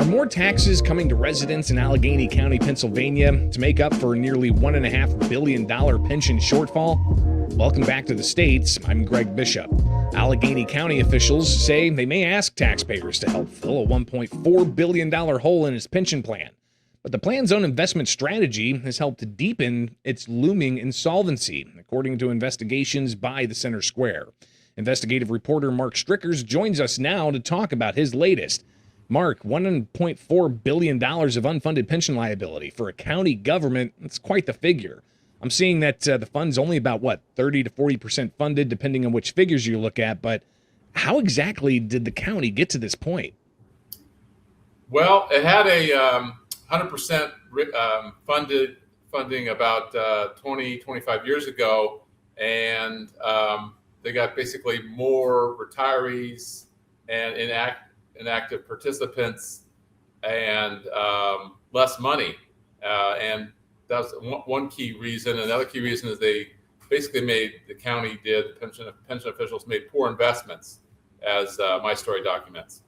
Are more taxes coming to residents in Allegheny County, Pennsylvania to make up for a nearly $1.5 billion pension shortfall? Welcome back to the States. I'm Greg Bishop. Allegheny County officials say they may ask taxpayers to help fill a $1.4 billion hole in its pension plan. But the plan's own investment strategy has helped to deepen its looming insolvency, according to investigations by the Center Square. Investigative reporter Mark Stricherz joins us now to talk about his latest. Mark, $1.4 billion of unfunded pension liability for a county government, that's quite the figure. I'm seeing that the fund's only about, 30 to 40% funded, depending on which figures you look at. But how exactly did the county get to this point? Well, it had a 100% funding about 25 years ago, and they got basically more retirees and inactive participants and less money. And that's one key reason. Another key reason is they basically pension officials made poor investments, as my story documents.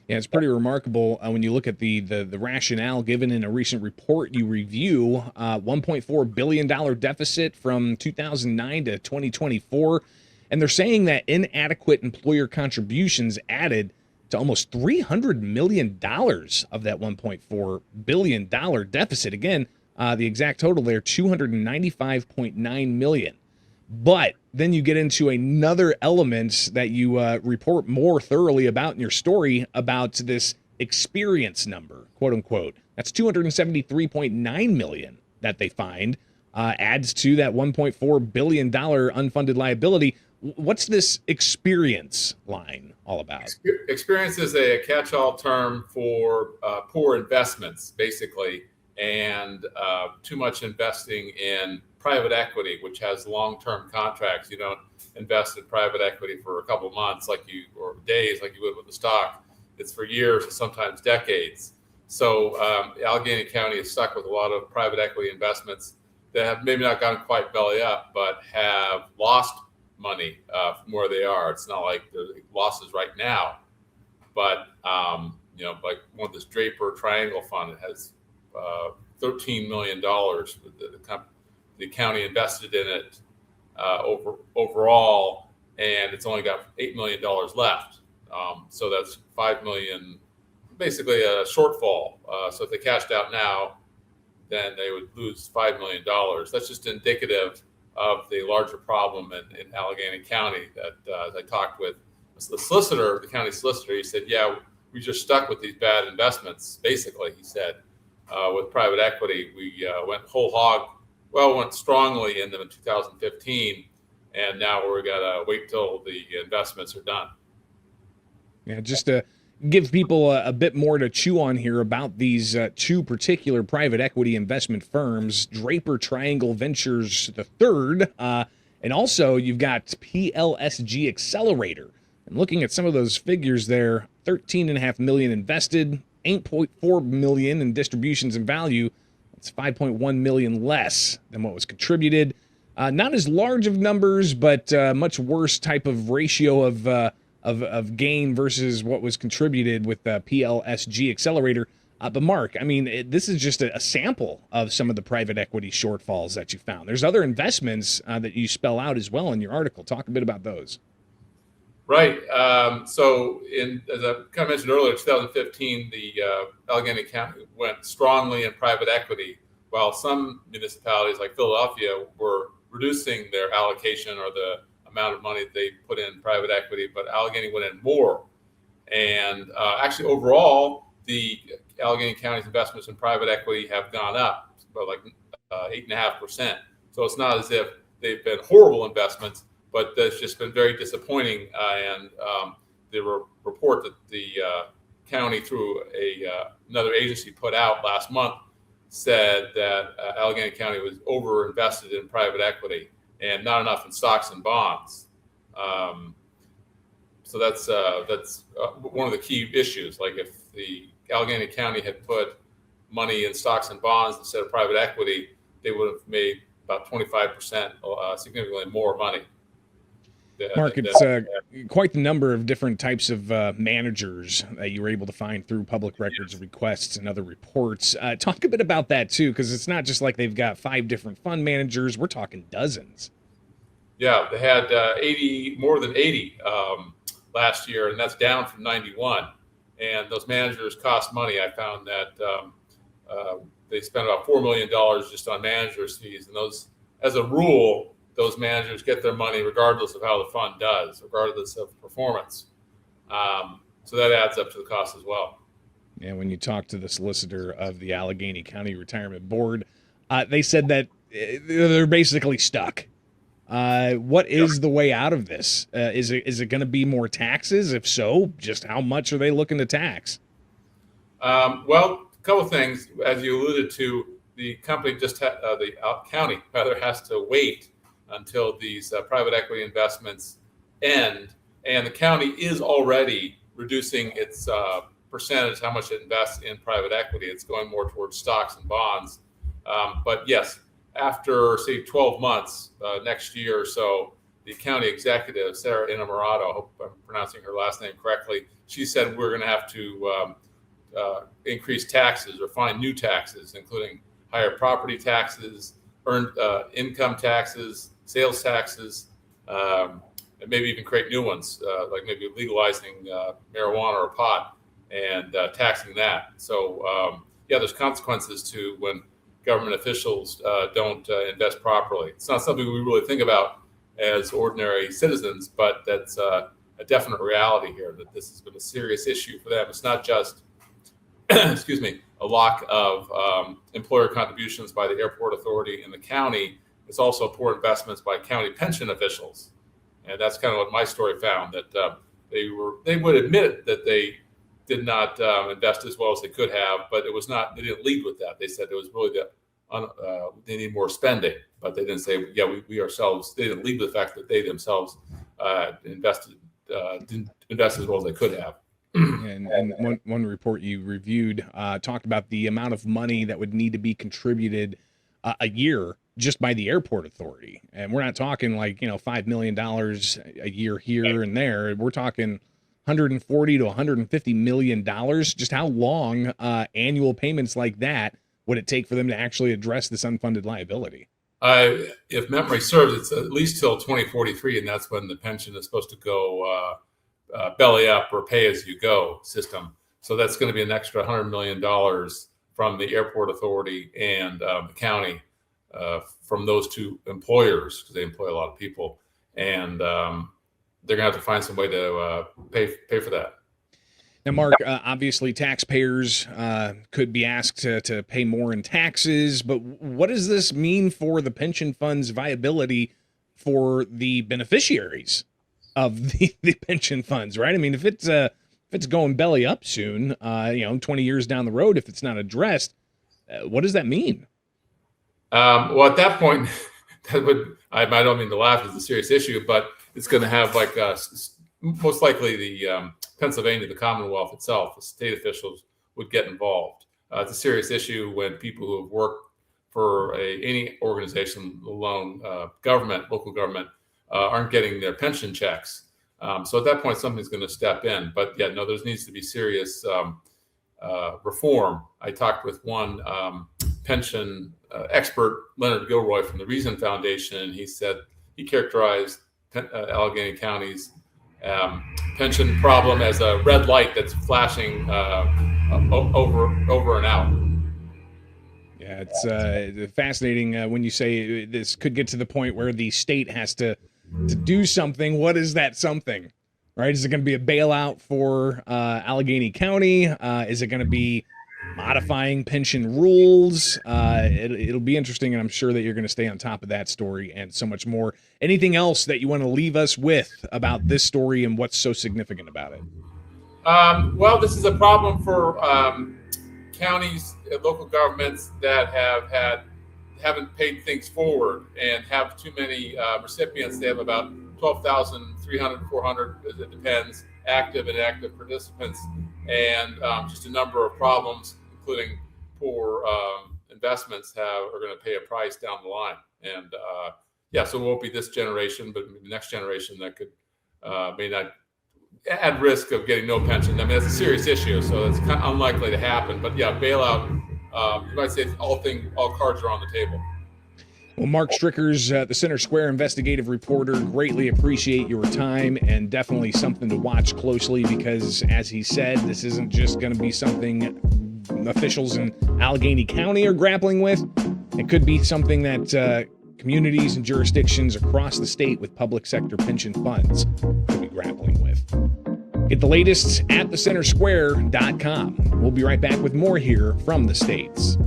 Yeah, it's pretty remarkable when you look at the rationale given in a recent report you review. $1.4 billion deficit from 2009 to 2024. And they're saying that inadequate employer contributions added to almost $300 million of that $1.4 billion deficit. Again, the exact total there, $295.9 million. But then you get into another element that you report more thoroughly about in your story about this experience number, quote unquote. That's $273.9 million that they find adds to that $1.4 billion unfunded liability. What's this experience line all about? Experience is a catch-all term for poor investments, basically, and too much investing in private equity, which has long-term contracts. You don't invest in private equity for a couple of months or days like you would with the stock. It's for years and sometimes decades. So Allegheny County is stuck with a lot of private equity investments that have maybe not gone quite belly up, but have lost money from where they are. It's not like the losses right now, but like one of this Draper Triangle Fund, it has $13 million. The county invested in it overall, and it's only got $8 million left. So that's $5 million, basically a shortfall. So if they cashed out now, then they would lose $5 million. That's just indicative of the larger problem in Allegheny County that as I talked with the county solicitor, he said, yeah, we just stuck with these bad investments. Basically, he said, with private equity, we went whole hog. Went strongly in them in 2015, and now we're gotta wait till the investments are done. Yeah, just to give people a bit more to chew on here about these two particular private equity investment firms, Draper Triangle Ventures III, and also you've got PLSG Accelerator. And looking at some of those figures there, $13.5 million invested, $8.4 million in distributions and value. It's $5.1 million less than what was contributed. Not as large of numbers, but much worse type of ratio of gain versus what was contributed with the PLSG Accelerator. But Mark, this is just a sample of some of the private equity shortfalls that you found. There's other investments that you spell out as well in your article. Talk a bit about those. Right. So as I kind of mentioned earlier, 2015, the Allegheny County went strongly in private equity, while some municipalities like Philadelphia were reducing their allocation or the amount of money they put in private equity, but Allegheny went in more. And actually, overall, the Allegheny County's investments in private equity have gone up by 8.5%. So it's not as if they've been horrible investments, but that's just been very disappointing. And the report that the county, through another agency, put out last month said that Allegheny County was over-invested in private equity and not enough in stocks and bonds. So that's one of the key issues. Like if the Allegheny County had put money in stocks and bonds instead of private equity, they would have made about 25%, significantly more money. Mark, it's quite the number of different types of managers that you were able to find through public records requests and other reports. Talk a bit about that too, because it's not just like they've got 5 different fund managers. We're talking dozens. Yeah, they had more than 80 last year, and that's down from 91. And those managers cost money. I found that they spent about $4 million just on managers' fees. And those, as a rule, those managers get their money regardless of how the fund does, regardless of performance. So that adds up to the cost as well. And when you talk to the solicitor of the Allegheny County Retirement Board, they said that they're basically stuck. What is the way out of this? Is it going to be more taxes? If so, just how much are they looking to tax? Well, a couple of things. As you alluded to, the company the county rather has to wait until these private equity investments end, and the county is already reducing its percentage, how much it invests in private equity. It's going more towards stocks and bonds. But yes, after say 12 months, next year or so, the county executive, Sara Innamorato, I hope I'm pronouncing her last name correctly, she said we're going to have to increase taxes or find new taxes, including higher property taxes, earned income taxes, sales taxes, and maybe even create new ones, like maybe legalizing marijuana or pot and taxing that. So yeah, there's consequences to when government officials don't invest properly. It's not something we really think about as ordinary citizens, but that's a definite reality here, that this has been a serious issue for them. It's not just, excuse me, a lack of employer contributions by the airport authority and the county. It's also poor investments by county pension officials. And that's kind of what my story found, that they would admit that they did not invest as well as they could have, but it was not, they didn't lead with that. They said it was really they need more spending, but they didn't say, yeah, we ourselves, they didn't lead with the fact that they themselves didn't invest as well as they could have. And one report you reviewed talked about the amount of money that would need to be contributed a year just by the airport authority. And we're not talking like, $5 million a year here and there. We're talking 140 to 150 million dollars. Just how long annual payments like that would it take for them to actually address this unfunded liability? If memory serves, it's at least till 2043, and that's when the pension is supposed to go belly up or pay as you go system. So that's going to be an extra $100 million from the airport authority and the county, from those two employers, because they employ a lot of people, and they're going to have to find some way to pay for that. Now, Mark, obviously taxpayers could be asked to pay more in taxes, but what does this mean for the pension fund's viability for the beneficiaries of the pension funds, right? I mean, if it's going belly up soon, 20 years down the road, if it's not addressed, what does that mean? Well, at that point, I don't mean to laugh, it's a serious issue, but it's going to have most likely the Pennsylvania, the Commonwealth itself, the state officials would get involved. It's a serious issue when people who have worked for any organization, alone government, local government, aren't getting their pension checks. So at that point, something's going to step in. But yeah, no, there needs to be serious reform. I talked with one pension expert, Leonard Gilroy from the Reason Foundation. He said he characterized Allegheny County's pension problem as a red light that's flashing over and out. Yeah, it's fascinating when you say this could get to the point where the state has to do something. What is that something, right? Is it going to be a bailout for Allegheny County? Is it going to be modifying pension rules? It'll be interesting, and I'm sure that you're going to stay on top of that story and so much more. Anything else that you want to leave us with about this story and what's so significant about it? Well, this is a problem for counties and local governments that haven't paid things forward and have too many recipients. They have about 12,300, 400, it depends, active and inactive participants, and just a number of problems, including poor investments, are going to pay a price down the line. And yeah, so it won't be this generation, but the next generation that could may not at risk of getting no pension. I mean, that's a serious issue, so it's kind of unlikely to happen. But yeah, bailout, you might say all cards are on the table. Well, Mark Stricherz, the Center Square investigative reporter, greatly appreciate your time, and definitely something to watch closely because, as he said, this isn't just going to be something officials in Allegheny County are grappling with. It could be something that communities and jurisdictions across the state with public sector pension funds could be grappling with. Get the latest at thecentersquare.com. We'll be right back with more here from the States.